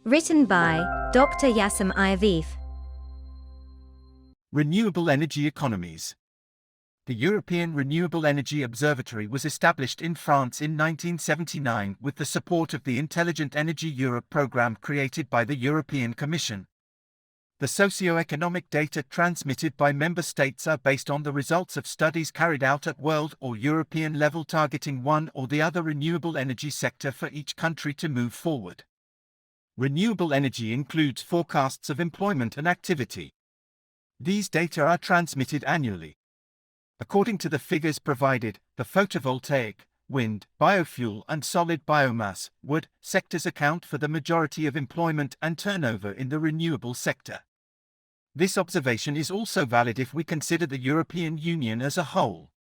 Written by Dr. Yaşam Ayavefe. Renewable energy economies. The European Renewable Energy Observatory was established in France in 1979 with the support of the Intelligent Energy Europe program created by the European Commission. The socio-economic data transmitted by member states are based on the results of studies carried out at world or European level targeting one or the other renewable energy sector for each country to move forward. Renewable energy includes forecasts of employment and activity. These data are transmitted annually. According to the figures provided, the photovoltaic, wind, biofuel and solid biomass, wood, sectors account for the majority of employment and turnover in the renewable sector. This observation is also valid if we consider the European Union as a whole.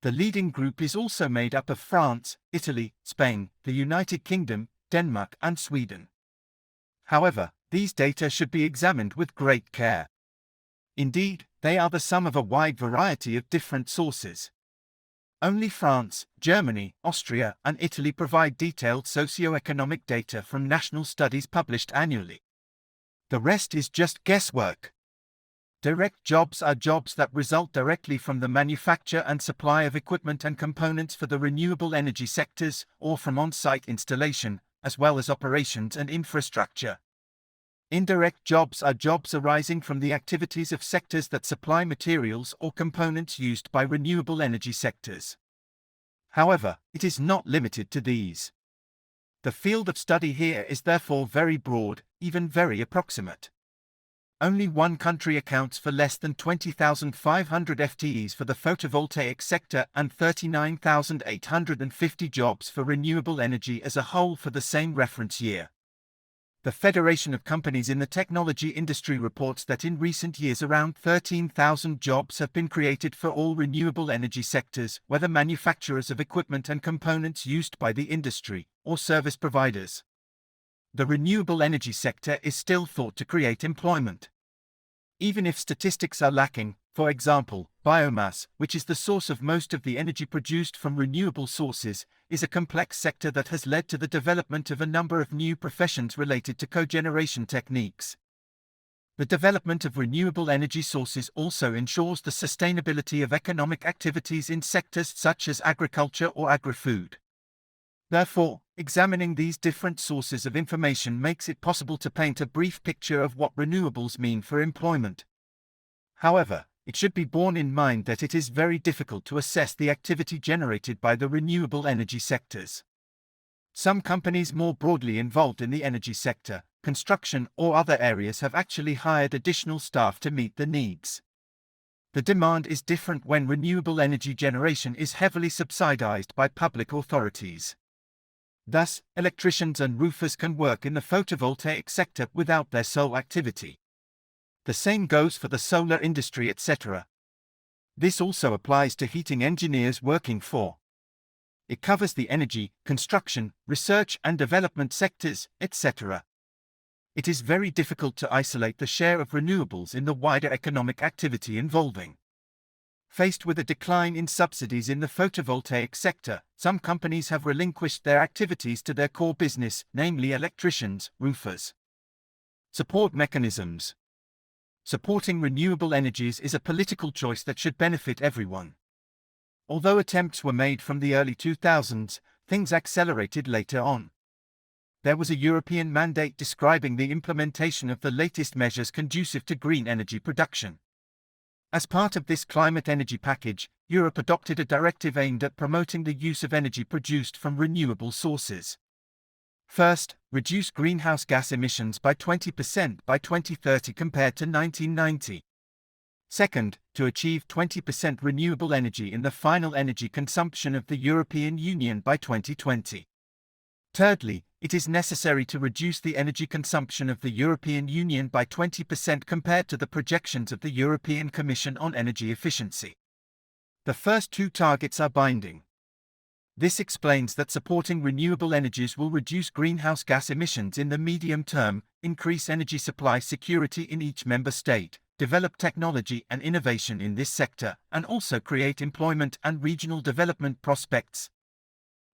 The leading group is also made up of France, Italy, Spain, the United Kingdom, Denmark and Sweden. However, these data should be examined with great care. Indeed, they are the sum of a wide variety of different sources. Only France, Germany, Austria, and Italy provide detailed socio-economic data from national studies published annually. The rest is just guesswork. Direct jobs are jobs that result directly from the manufacture and supply of equipment and components for the renewable energy sectors, or from on-site installation, as well as operations and infrastructure. Indirect jobs are jobs arising from the activities of sectors that supply materials or components used by renewable energy sectors. However, it is not limited to these. The field of study here is therefore very broad, even very approximate. Only one country accounts for less than 20,500 FTEs for the photovoltaic sector and 39,850 jobs for renewable energy as a whole for the same reference year. The Federation of Companies in the Technology Industry reports that in recent years around 13,000 jobs have been created for all renewable energy sectors, whether manufacturers of equipment and components used by the industry, or service providers. The renewable energy sector is still thought to create employment. Even if statistics are lacking, for example, biomass, which is the source of most of the energy produced from renewable sources, is a complex sector that has led to the development of a number of new professions related to cogeneration techniques. The development of renewable energy sources also ensures the sustainability of economic activities in sectors such as agriculture or agri-food. Therefore, examining these different sources of information makes it possible to paint a brief picture of what renewables mean for employment. However, it should be borne in mind that it is very difficult to assess the activity generated by the renewable energy sectors. Some companies more broadly involved in the energy sector, construction or other areas have actually hired additional staff to meet the needs. The demand is different when renewable energy generation is heavily subsidized by public authorities. Thus, electricians and roofers can work in the photovoltaic sector without their sole activity. The same goes for the solar industry, etc. This also applies to heating engineers working for. It covers the energy, construction, research and development sectors, etc. It is very difficult to isolate the share of renewables in the wider economic activity involving. Faced with a decline in subsidies in the photovoltaic sector, some companies have relinquished their activities to their core business, namely electricians, roofers. Support mechanisms. Supporting renewable energies is a political choice that should benefit everyone. Although attempts were made from the early 2000s, things accelerated later on. There was a European mandate describing the implementation of the latest measures conducive to green energy production. As part of this climate energy package, Europe adopted a directive aimed at promoting the use of energy produced from renewable sources. First, reduce greenhouse gas emissions by 20% by 2030 compared to 1990. Second, to achieve 20% renewable energy in the final energy consumption of the European Union by 2020. Thirdly, it is necessary to reduce the energy consumption of the European Union by 20% compared to the projections of the European Commission on energy efficiency. The first two targets are binding. This explains that supporting renewable energies will reduce greenhouse gas emissions in the medium term, increase energy supply security in each member state, develop technology and innovation in this sector, and also create employment and regional development prospects.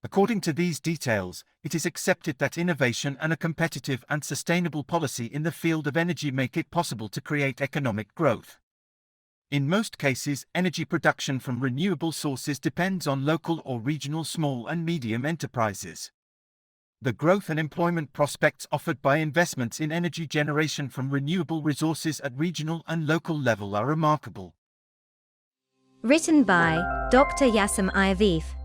According to these details, it is accepted that innovation and a competitive and sustainable policy in the field of energy make it possible to create economic growth. In most cases, energy production from renewable sources depends on local or regional small and medium enterprises. The growth and employment prospects offered by investments in energy generation from renewable resources at regional and local level are remarkable. Written by Dr. Yaşam Ayavefe.